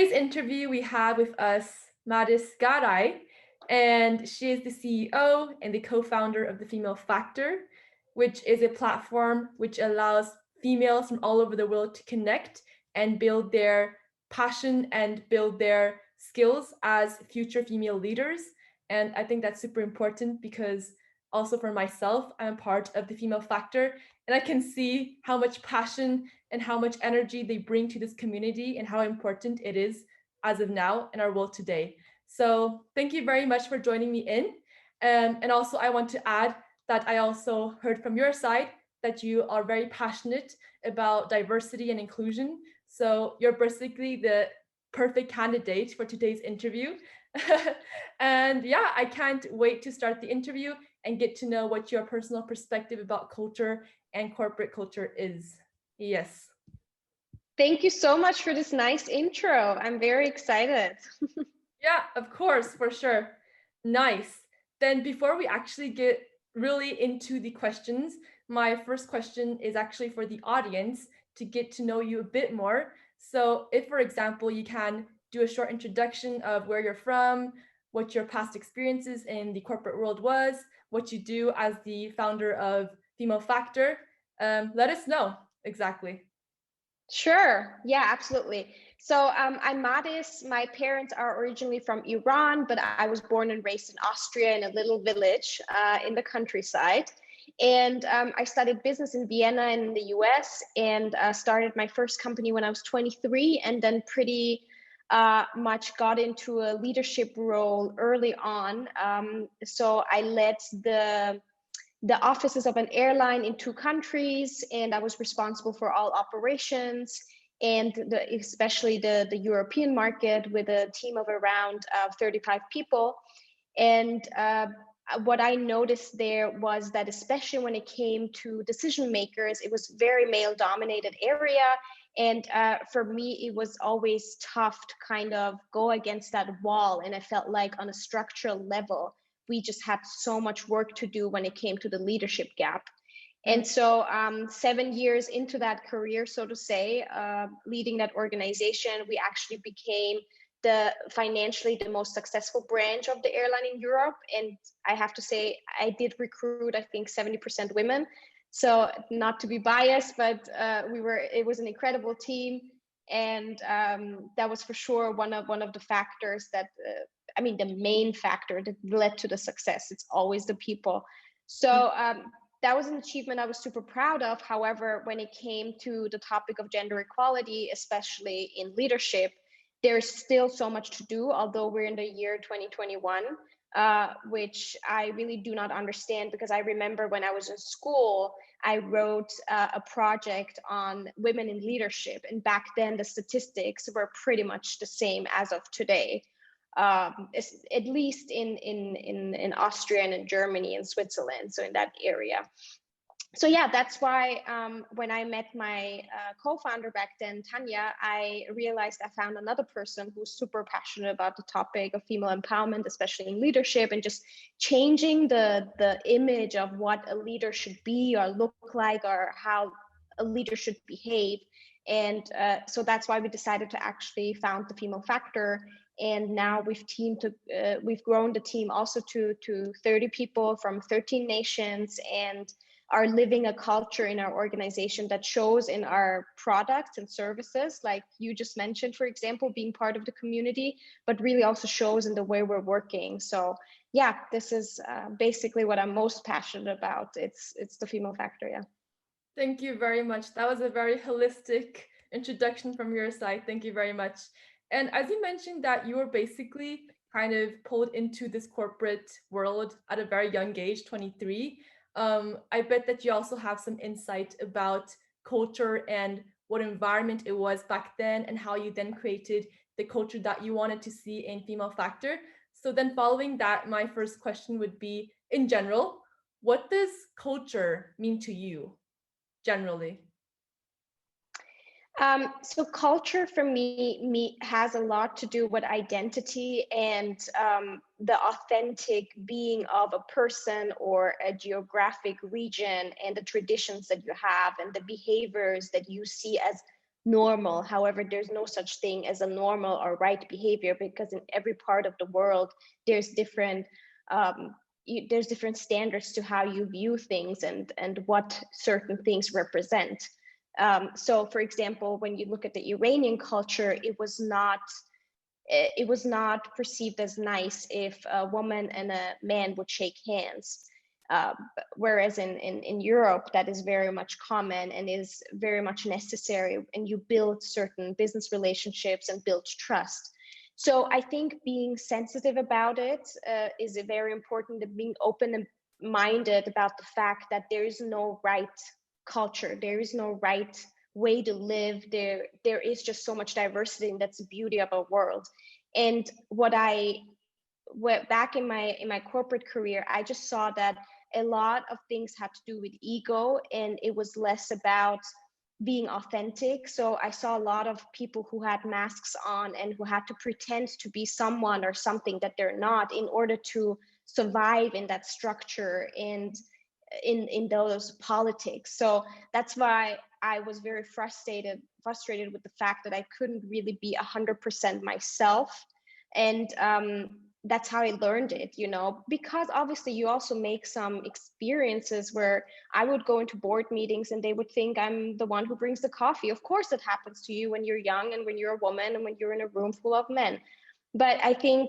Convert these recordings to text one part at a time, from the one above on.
today's interview, we have with us Mahdis Gharaei, and she is the CEO and the co-founder of the Female Factor, which is a platform which allows females from all over the world to connect and build their passion and build their skills as future female leaders. And I think that's super important because also for myself, I'm part of the Female Factor, and I can see how much passion and how much energy they bring to this community and how important it is as of now in our world today. So thank you very much for joining me in. And also I want to add that I also heard from your side that you are very passionate about diversity and inclusion. So you're basically the perfect candidate for today's interview. And yeah, I can't wait to start the interview and get to know what your personal perspective about culture and corporate culture is. Yes. Thank you so much for this nice intro. I'm very excited. Yeah, of course, for sure. Nice. Then before we actually get really into the questions, my first question is actually for the audience to get to know you a bit more. So if, for example, you can do a short introduction of where you're from, what your past experiences in the corporate world was, what you do as the founder of Female Factor, let us know exactly. Sure. Yeah, absolutely. So I'm Mahdis. My parents are originally from Iran, but I was born and raised in Austria in a little village in the countryside. And I studied business in Vienna in the US and started my first company when I was 23, and then pretty much got into a leadership role early on. So I led the offices of an airline in 2 countries, and I was responsible for all operations and especially the European market with a team of around 35 people. And what I noticed there was that especially when it came to decision makers, it was very male dominated area. And for me, it was always tough to kind of go against that wall. And I felt like on a structural level, we just had so much work to do when it came to the leadership gap. And so 7 years into that career, so to say, leading that organization, we actually became financially the most successful branch of the airline in Europe. And I have to say, I did recruit, I think 70% women. So not to be biased, but it was an incredible team. And that was for sure one of the factors that, the main factor that led to the success. It's always the people. So that was an achievement I was super proud of. However, when it came to the topic of gender equality, especially in leadership, there's still so much to do, although we're in the year 2021, which I really do not understand, because I remember when I was in school, I wrote a project on women in leadership. And back then, the statistics were pretty much the same as of today. At least in Austria and in Germany and Switzerland, so in that area. So yeah, that's why when I met my co-founder back then, Tanya, I realized I found another person who's super passionate about the topic of female empowerment, especially in leadership, and just changing the image of what a leader should be or look like, or how a leader should behave. And so that's why we decided to actually found the Female Factor. And now we've grown the team also to 30 people from 13 nations, and are living a culture in our organization that shows in our products and services, like you just mentioned, for example, being part of the community, but really also shows in the way we're working. So yeah, this is basically what I'm most passionate about. It's the Female Factor, yeah. Thank you very much. That was a very holistic introduction from your side. Thank you very much. And as you mentioned that you were basically kind of pulled into this corporate world at a very young age, 23. I bet that you also have some insight about culture and what environment it was back then, and how you then created the culture that you wanted to see in Female Factor. So then following that, my first question would be, in general, what does culture mean to you generally? So culture for me has a lot to do with identity and the authentic being of a person or a geographic region, and the traditions that you have and the behaviors that you see as normal. However, there's no such thing as a normal or right behavior, because in every part of the world, there's different there's different standards to how you view things and what certain things represent. So, for example, when you look at the Iranian culture, it was not perceived as nice if a woman and a man would shake hands. Uh, Whereas in Europe, that is very much common and is very much necessary, and you build certain business relationships and build trust. So I think being sensitive about it is very important, and being open-minded about the fact that there is no right culture, there is no right way to live. There is just so much diversity, and that's the beauty of our world. And back in my corporate career, I just saw that a lot of things had to do with ego, and it was less about being authentic. So I saw a lot of people who had masks on and who had to pretend to be someone or something that they're not in order to survive in that structure and in those politics. So that's why I was very frustrated with the fact that I couldn't really be 100% myself. And that's how I learned it, because obviously you also make some experiences where I would go into board meetings and they would think I'm the one who brings the coffee. Of course, that happens to you when you're young and when you're a woman and when you're in a room full of men. But I think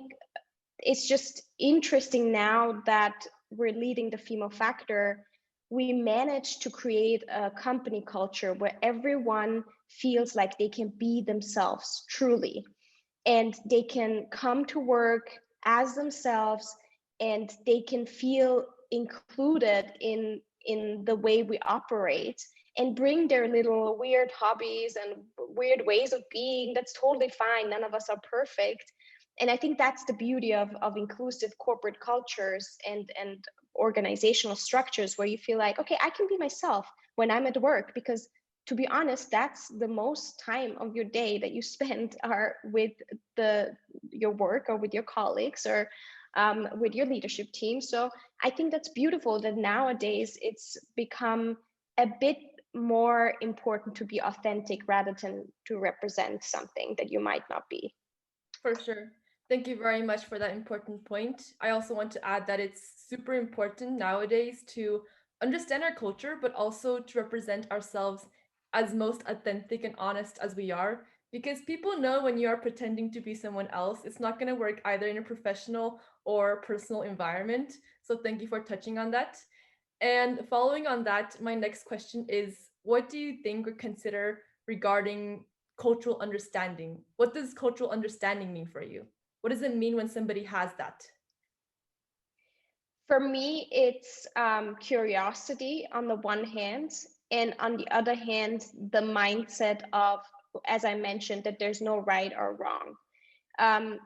it's just interesting now that we're leading the female factor. We managed to create a company culture where everyone feels like they can be themselves truly, and they can come to work as themselves, and they can feel included in the way we operate, and bring their little weird hobbies and weird ways of being. That's totally fine. None of us are perfect. And I think that's the beauty of inclusive corporate cultures and organizational structures, where you feel like, okay, I can be myself when I'm at work, because to be honest, that's the most time of your day that you spend are with your work or with your colleagues or with your leadership team. So I think that's beautiful that nowadays it's become a bit more important to be authentic rather than to represent something that you might not be. For sure. Thank you very much for that important point. I also want to add that it's super important nowadays to understand our culture, but also to represent ourselves as most authentic and honest as we are. Because people know when you are pretending to be someone else, it's not going to work either in a professional or personal environment. So thank you for touching on that. And following on that, my next question is, what do you think or consider regarding cultural understanding? What does cultural understanding mean for you? What does it mean when somebody has that? For me, it's curiosity on the one hand, and on the other hand, the mindset of, as I mentioned, that there's no right or wrong. Um,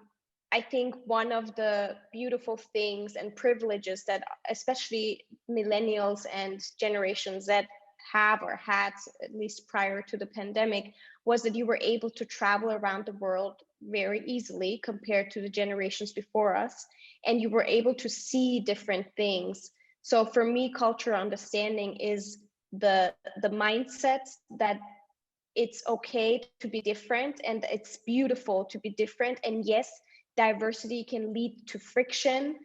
I think one of the beautiful things and privileges that especially millennials and generations that have or had, at least prior to the pandemic, was that you were able to travel around the world very easily compared to the generations before us, and you were able to see different things. So for me, cultural understanding is the mindset that it's okay to be different and it's beautiful to be different. And yes, diversity can lead to friction.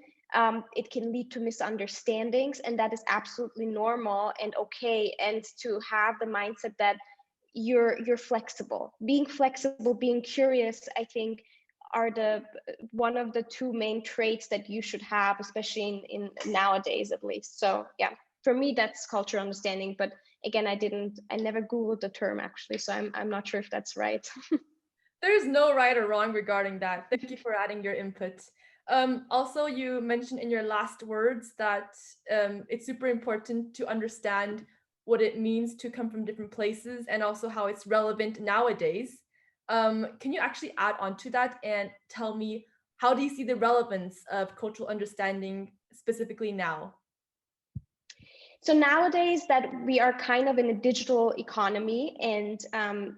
It can lead to misunderstandings, and that is absolutely normal and okay. And to have the mindset that you're flexible, being curious, I think are the one of the two main traits that you should have, especially in nowadays at least. So yeah, for me that's cultural understanding. But again, I never Googled the term actually, so I'm not sure if that's right. There's no right or wrong regarding that. Thank you for adding your input. Also, you mentioned in your last words that it's super important to understand what it means to come from different places and also how it's relevant nowadays. Can you actually add on to that and tell me, how do you see the relevance of cultural understanding specifically now? So nowadays that we are kind of in a digital economy, and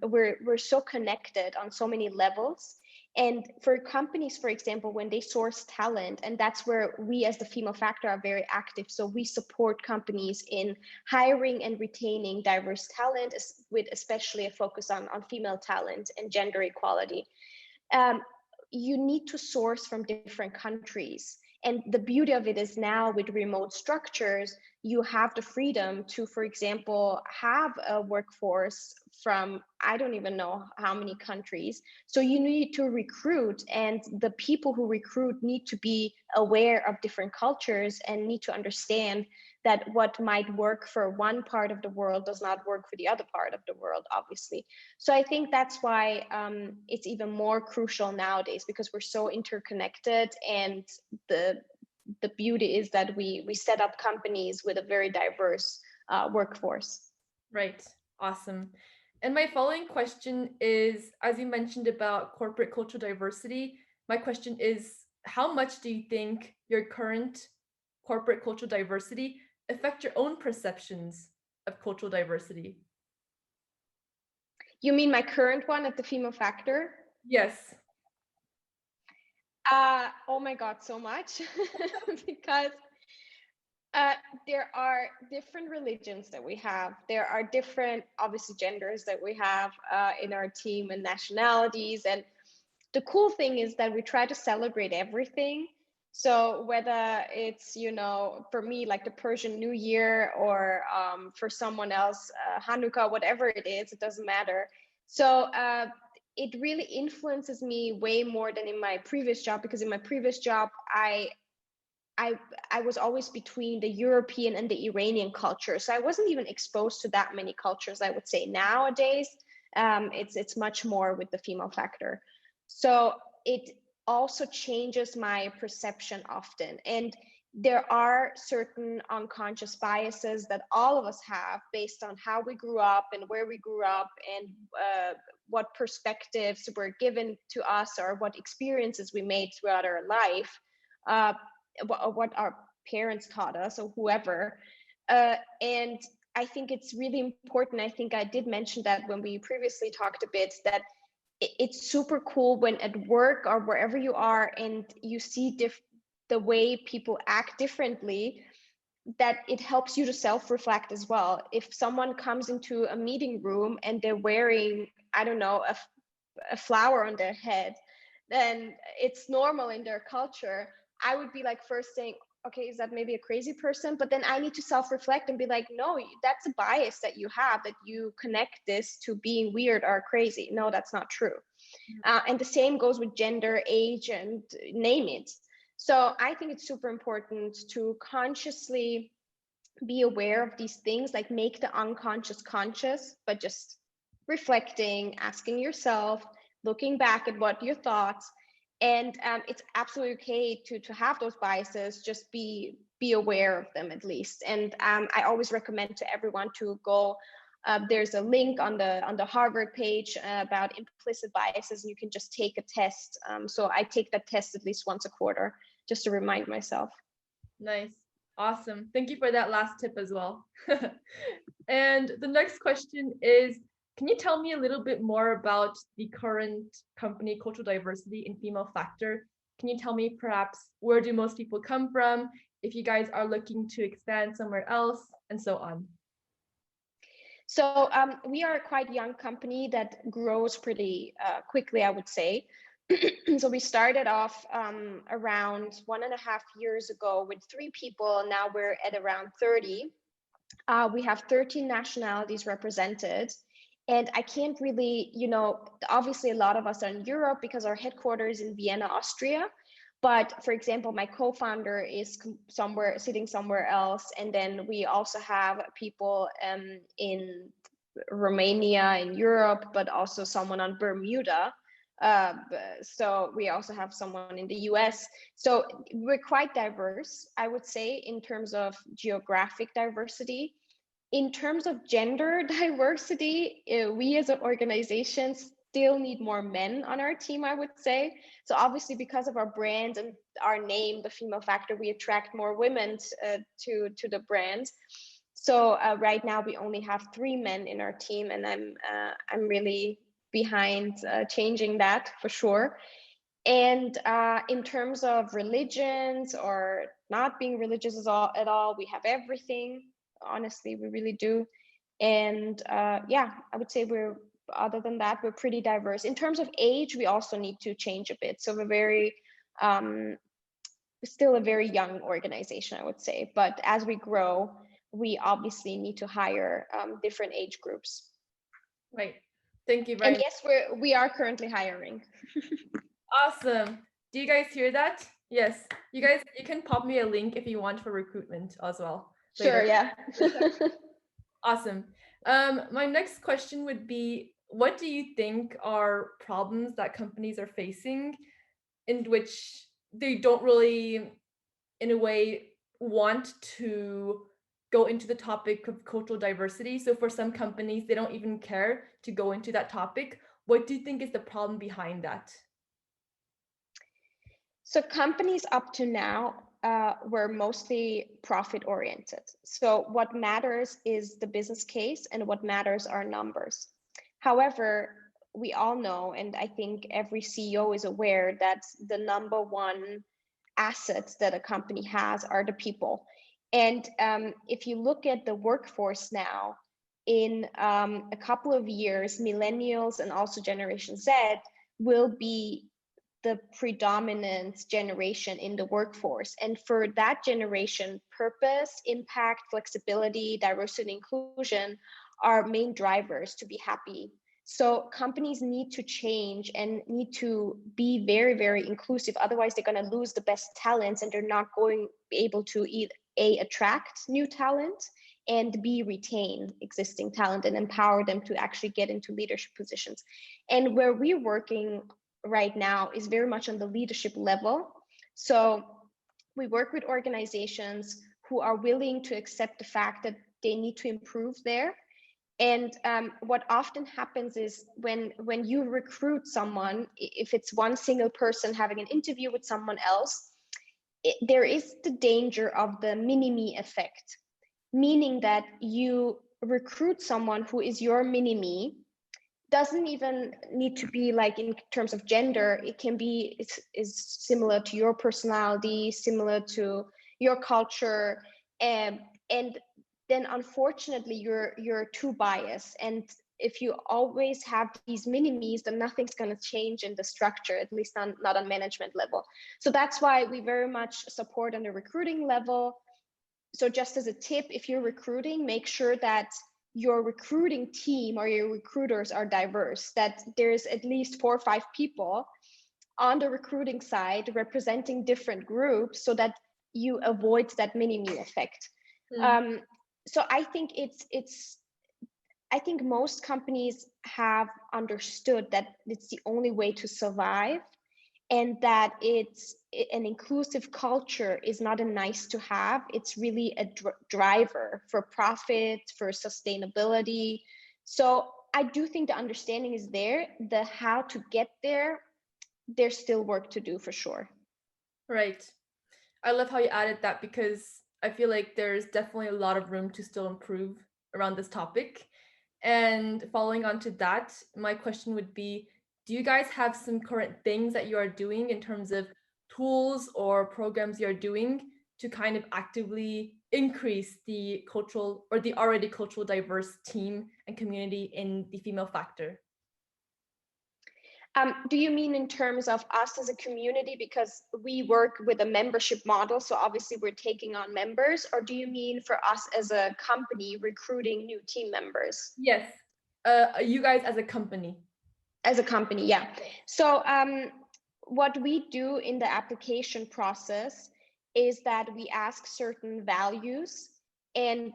we're so connected on so many levels, And for companies, for example, when they source talent, and that's where we as the Female Factor are very active. So we support companies in hiring and retaining diverse talent, with especially a focus on female talent and gender equality. You need to source from different countries. And the beauty of it is now with remote structures, you have the freedom to, for example, have a workforce from, I don't even know how many countries. So you need to recruit, and the people who recruit need to be aware of different cultures and need to understand that what might work for one part of the world does not work for the other part of the world, obviously. So I think that's why it's even more crucial nowadays, because we're so interconnected, and the beauty is that we set up companies with a very diverse workforce. Right. Awesome. And my following question is, as you mentioned about corporate cultural diversity, my question is, how much do you think your current corporate cultural diversity affect your own perceptions of cultural diversity? You mean my current one at the Female Factor? Yes. Oh my God, so much. Because there are different religions that we have. There are different, obviously, genders that we have in our team, and nationalities. And the cool thing is that we try to celebrate everything. So whether it's, for me, like the Persian New Year, or for someone else, Hanukkah, whatever it is, it doesn't matter. So it really influences me way more than in my previous job, because in my previous job, I was always between the European and the Iranian culture. So I wasn't even exposed to that many cultures, I would say. Nowadays, it's much more with the Female Factor. So it also changes my perception often. And there are certain unconscious biases that all of us have based on how we grew up and where we grew up, and what perspectives were given to us, or what experiences we made throughout our life, what our parents taught us, or whoever. And I think it's really important. I think I did mention that when we previously talked a bit, that it's super cool when at work or wherever you are, and you see the way people act differently, that it helps you to self-reflect as well. If someone comes into a meeting room and they're wearing, I don't know, a flower on their head, then it's normal in their culture. I would be like first saying, okay, is that maybe a crazy person? But then I need to self-reflect and be like, no, that's a bias that you have, that you connect this to being weird or crazy. No, that's not true. And the same goes with gender, age, and name it. So I think it's super important to consciously be aware of these things, like make the unconscious conscious, but just reflecting, asking yourself, looking back at what your thoughts. And it's absolutely okay to have those biases. Just be aware of them, at least. And I always recommend to everyone to go. There's a link on the Harvard page about implicit biases, and you can just take a test. So I take that test at least once a quarter, just to remind myself. Nice. Awesome. Thank you for that last tip as well. And the next question is, can you tell me a little bit more about the current company cultural diversity in Female Factor? Can you tell me perhaps where do most people come from, if you guys are looking to expand somewhere else, and so on? So we are a quite young company that grows pretty quickly, I would say. So we started off around 1.5 years ago with 3 people. Now we're at around 30. We have 13 nationalities represented. And I can't really, obviously a lot of us are in Europe because our headquarters is in Vienna, Austria. But for example, my co-founder is sitting somewhere else. And then we also have people in Romania, in Europe, but also someone on Bermuda. So we also have someone in the US. So we're quite diverse, I would say, in terms of geographic diversity. In terms of gender diversity, we as an organization still need more men on our team, I would say. So obviously, because of our brand and our name, the Female Factor, we attract more women to the brand. So right now we only have 3 men in our team, and I'm really behind changing that for sure. And in terms of religions or not being religious at all, we have everything. Honestly, we really do. And yeah, I would say other than that, we're pretty diverse. In terms of age, we also need to change a bit. So we're still a very young organization, I would say. But as we grow, we obviously need to hire different age groups. Right. Thank you very much. And yes, we are currently hiring. Awesome. Do you guys hear that? Yes. You can pop me a link if you want for recruitment as well. Sure, later. yeah. Awesome. My next question would be, what do you think are problems that companies are facing in which they don't really, in a way, want to go into the topic of cultural diversity? So for some companies, they don't even care to go into that topic. What do you think is the problem behind that? So companies up to now were mostly profit oriented. So what matters is the business case, and what matters are numbers. However, we all know, and I think every CEO is aware, that the number one assets that a company has are the people. And if you look at the workforce now, in a couple of years, millennials and also Generation Z will be the predominant generation in the workforce. And for that generation, purpose, impact, flexibility, diversity, and inclusion are main drivers to be happy. So companies need to change and need to be very, very inclusive. Otherwise, they're going to lose the best talents, and they're not going to be able to attract new talent, and B, retain existing talent and empower them to actually get into leadership positions. And where we're working right now is very much on the leadership level. So we work with organizations who are willing to accept the fact that they need to improve there. And what often happens is when you recruit someone, if it's one single person having an interview with someone else, there is the danger of the mini-me effect, meaning that you recruit someone who is your mini-me. Doesn't even need to be like in terms of gender. It can be is similar to your personality, similar to your culture, and then unfortunately you're too biased. And if you always have these mini-me's, then nothing's going to change in the structure, at least not on management level. So that's why we very much support on the recruiting level. So just as a tip, if you're recruiting, make sure that your recruiting team or your recruiters are diverse, that there's at least 4 or 5 people on the recruiting side representing different groups, so that you avoid that mini-me effect. So I think I think most companies have understood that it's the only way to survive, and that an inclusive culture is not a nice to have. It's really a driver for profit, for sustainability. So I do think the understanding is there. The how to get there, there's still work to do for sure. Right. I love how you added that, because I feel like there's definitely a lot of room to still improve around this topic. And following on to that, my question would be, do you guys have some current things that you are doing in terms of tools or programs you're doing to kind of actively increase the cultural or the already cultural diverse team and community in the female factor? Do you mean in terms of us as a community, because we work with a membership model, so obviously we're taking on members, or do you mean for us as a company recruiting new team members? Yes, you guys as a company. As a company, yeah. So what we do in the application process is that we ask certain values, and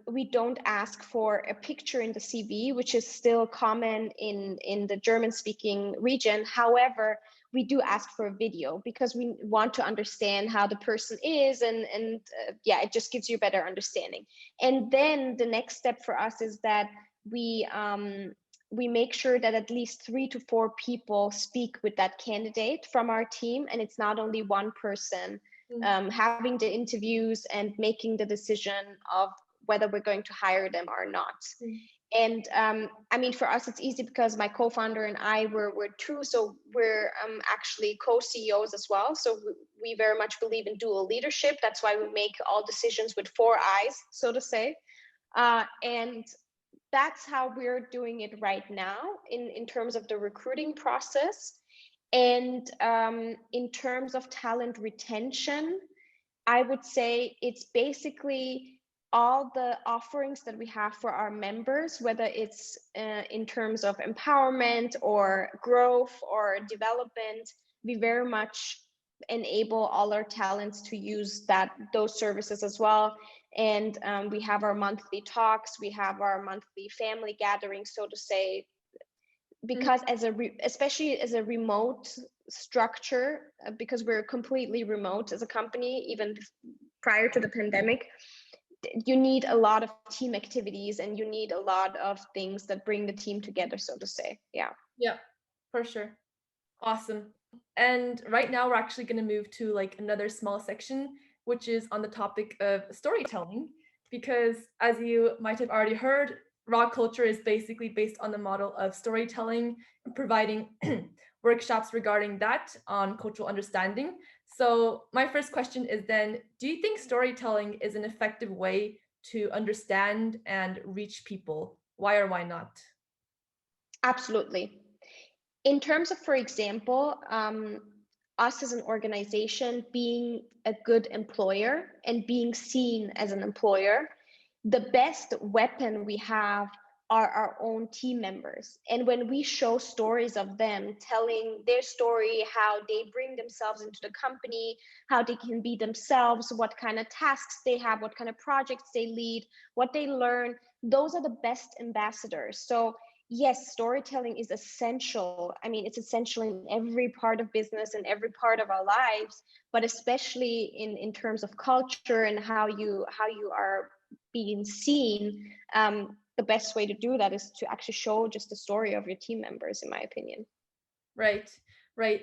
we don't ask for a picture in the CV, which is still common in the German-speaking region. However, we do ask for a video, because we want to understand how the person is, and yeah, it just gives you a better understanding. And then the next step for us is that we make sure that at least 3 to 4 people speak with that candidate from our team, and it's not only one person having the interviews and making the decision of whether we're going to hire them or not. And I mean, for us, it's easy because my co-founder and I we're two, so we're actually co-CEOs as well. So we very much believe in dual leadership. That's why we make all decisions with four eyes, so to say. And that's how we're doing it right now in terms of the recruiting process. And in terms of talent retention, I would say it's basically all the offerings that we have for our members, whether it's in terms of empowerment or growth or development. We very much enable all our talents to use those services as well. And we have our monthly talks, we have our monthly family gatherings, so to say, because especially as a remote structure, because we're completely remote as a company, even prior to the pandemic, you need a lot of team activities and you need a lot of things that bring the team together, so to say. Yeah, for sure. Awesome. And right now we're actually going to move to like another small section, which is on the topic of storytelling, because as you might have already heard, raw culture is basically based on the model of storytelling, providing workshops regarding that on cultural understanding. So my first question is then, do you think storytelling is an effective way to understand and reach people? Why or why not? Absolutely. In terms of, for example, us as an organization being a good employer and being seen as an employer, the best weapon we have are our own team members. And when we show stories of them telling their story, how they bring themselves into the company, how they can be themselves, what kind of tasks they have, what kind of projects they lead, what they learn, those are the best ambassadors. So yes, storytelling is essential. I mean, it's essential in every part of business and every part of our lives, but especially in terms of culture and how you are being seen. The best way to do that is to actually show just the story of your team members, in my opinion. Right.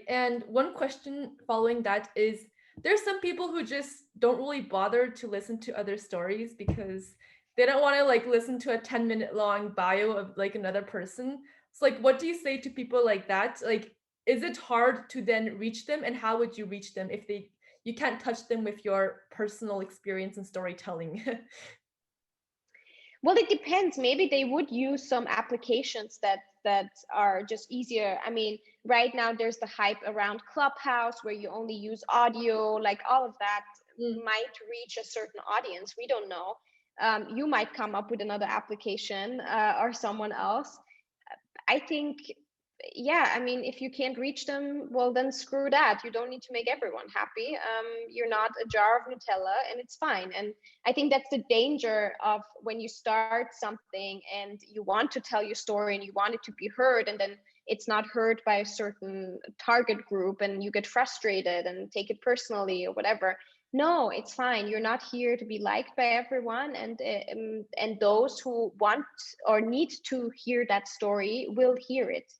And one question following that is, there's some people who just don't really bother to listen to other stories because they don't want to like listen to a 10-minute long bio of like another person. So like, what do you say to people like that? Like, is it hard to then reach them, and how would you reach them if you can't touch them with your personal experience and storytelling? Well, it depends. Maybe they would use some applications that are just easier. I mean, right now there's the hype around Clubhouse where you only use audio, like all of that might reach a certain audience. We don't know. You might come up with another application or someone else. I think, yeah, I mean, if you can't reach them, well, then screw that. You don't need to make everyone happy. You're not a jar of Nutella, and it's fine. And I think that's the danger of when you start something and you want to tell your story and you want it to be heard, and then it's not heard by a certain target group and you get frustrated and take it personally or whatever. No, it's fine. You're not here to be liked by everyone, and those who want or need to hear that story will hear it.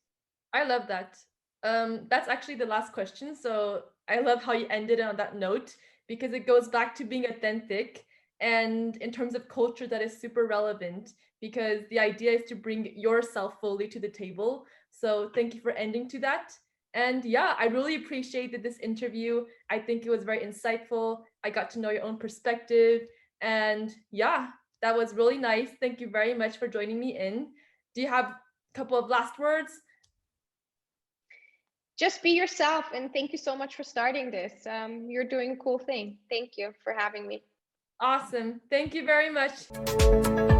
I love that. That's actually the last question. So I love how you ended on that note, because it goes back to being authentic, and in terms of culture, that is super relevant because the idea is to bring yourself fully to the table. So thank you for ending to that. And yeah, I really appreciated this interview. I think it was very insightful. I got to know your own perspective. And yeah, that was really nice. Thank you very much for joining me in. Do you have a couple of last words? Just be yourself, and thank you so much for starting this. You're doing a cool thing. Thank you for having me. Awesome. Thank you very much.